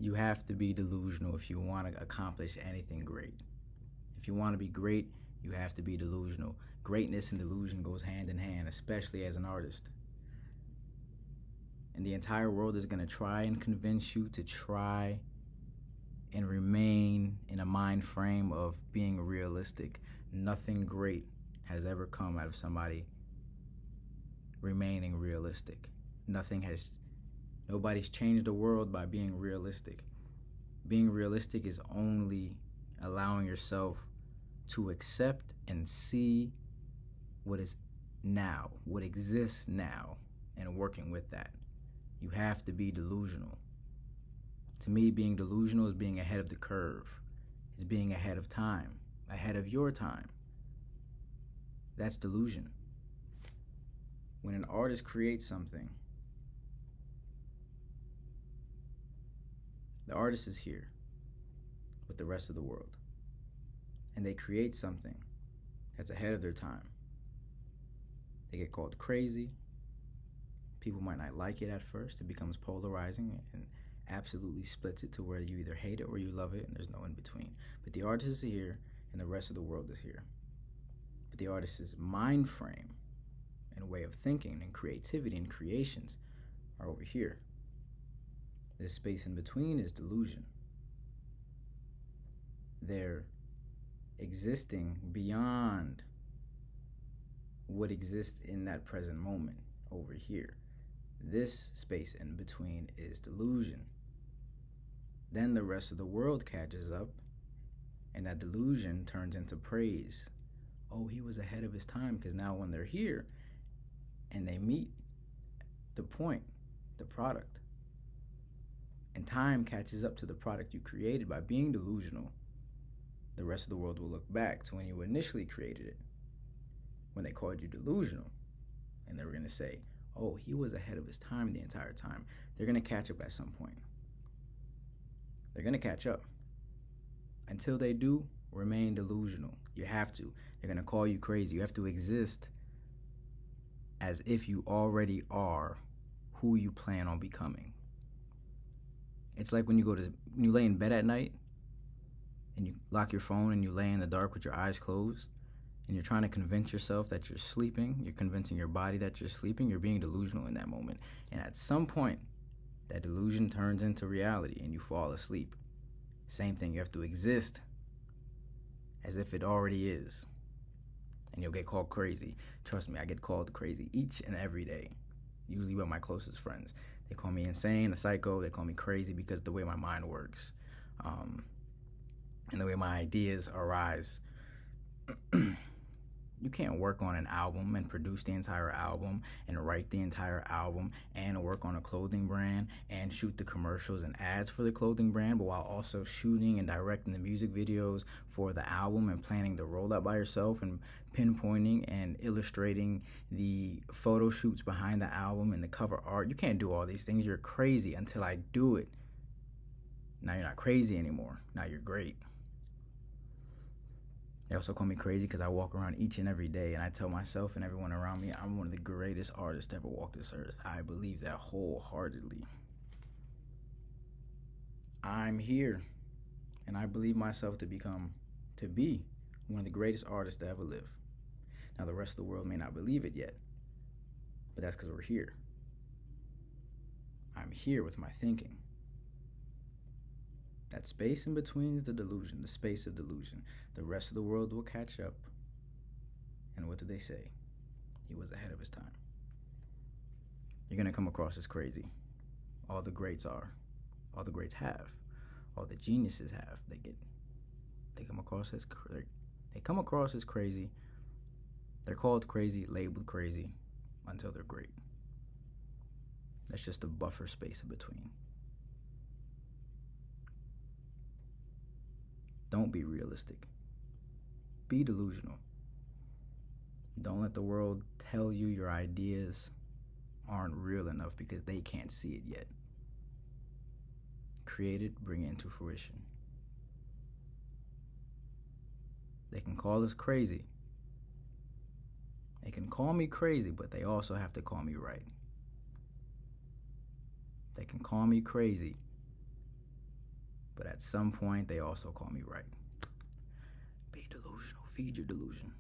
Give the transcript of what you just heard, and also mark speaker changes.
Speaker 1: You have to be delusional if you want to accomplish anything great. If you want to be great, you have to be delusional. Greatness and delusion goes hand in hand, especially as an artist. And the entire world is going to try and convince you to try and remain in a mind frame of being realistic. Nothing great has ever come out of somebody remaining realistic. Nobody's changed the world by being realistic. Being realistic is only allowing yourself to accept and see what is now, what exists now, and working with that. You have to be delusional. To me, being delusional is being ahead of the curve. It's being ahead of time, ahead of your time. That's delusion. When an artist creates something, the artist is here with the rest of the world, and they create something that's ahead of their time. They get called crazy. People might not like it at first. It becomes polarizing and absolutely splits it to where you either hate it or you love it, and there's no in between. But the artist is here, and the rest of the world is here. But the artist's mind frame and way of thinking and creativity and creations are over here. This space in between is delusion. They're existing beyond what exists in that present moment over here. This space in between is delusion. Then the rest of the world catches up, and that delusion turns into praise. Oh, he was ahead of his time, because now when they're here and they meet the point, the product, and time catches up to the product you created by being delusional, the rest of the world will look back to when you initially created it, when they called you delusional, and they were going to say, oh, he was ahead of his time the entire time. They're going to catch up at some point. They're going to catch up. Until they do, remain delusional. You have to. They're going to call you crazy. You have to exist as if you already are who you plan on becoming. It's like when you lay in bed at night and you lock your phone and you lay in the dark with your eyes closed, and you're trying to convince yourself that you're sleeping, you're convincing your body that you're sleeping, you're being delusional in that moment. And at some point, that delusion turns into reality and you fall asleep. Same thing, you have to exist as if it already is. And you'll get called crazy. Trust me, I get called crazy each and every day, usually by my closest friends. They call me insane, a psycho, they call me crazy because of the way my mind works, and the way my ideas arise. You can't work on an album and produce the entire album and write the entire album and work on a clothing brand and shoot the commercials and ads for the clothing brand, but while also shooting and directing the music videos for the album and planning the rollout by yourself and pinpointing and illustrating the photo shoots behind the album and the cover art. You can't do all these things. You're crazy until I do it. Now you're not crazy anymore. Now you're great. They also call me crazy because I walk around each and every day and I tell myself and everyone around me I'm one of the greatest artists to ever walk this earth. I believe that wholeheartedly. I'm here, and I believe myself to be one of the greatest artists to ever live. Now the rest of the world may not believe it yet, but that's because we're here. I'm here with my thinking. That space in between is the delusion, the space of delusion. The rest of the world will catch up. And what do they say? He was ahead of his time. You're going to come across as crazy. All the greats are. All the greats have. All the geniuses have. They come across as crazy. They're called crazy, labeled crazy, until they're great. That's just a buffer space in between. Don't be realistic. Be delusional. Don't let the world tell you your ideas aren't real enough because they can't see it yet. Create it, bring it into fruition. They can call us crazy. They can call me crazy, but they also have to call me right. They can call me crazy, But at some point, they also call me right. Be delusional. Feed your delusion.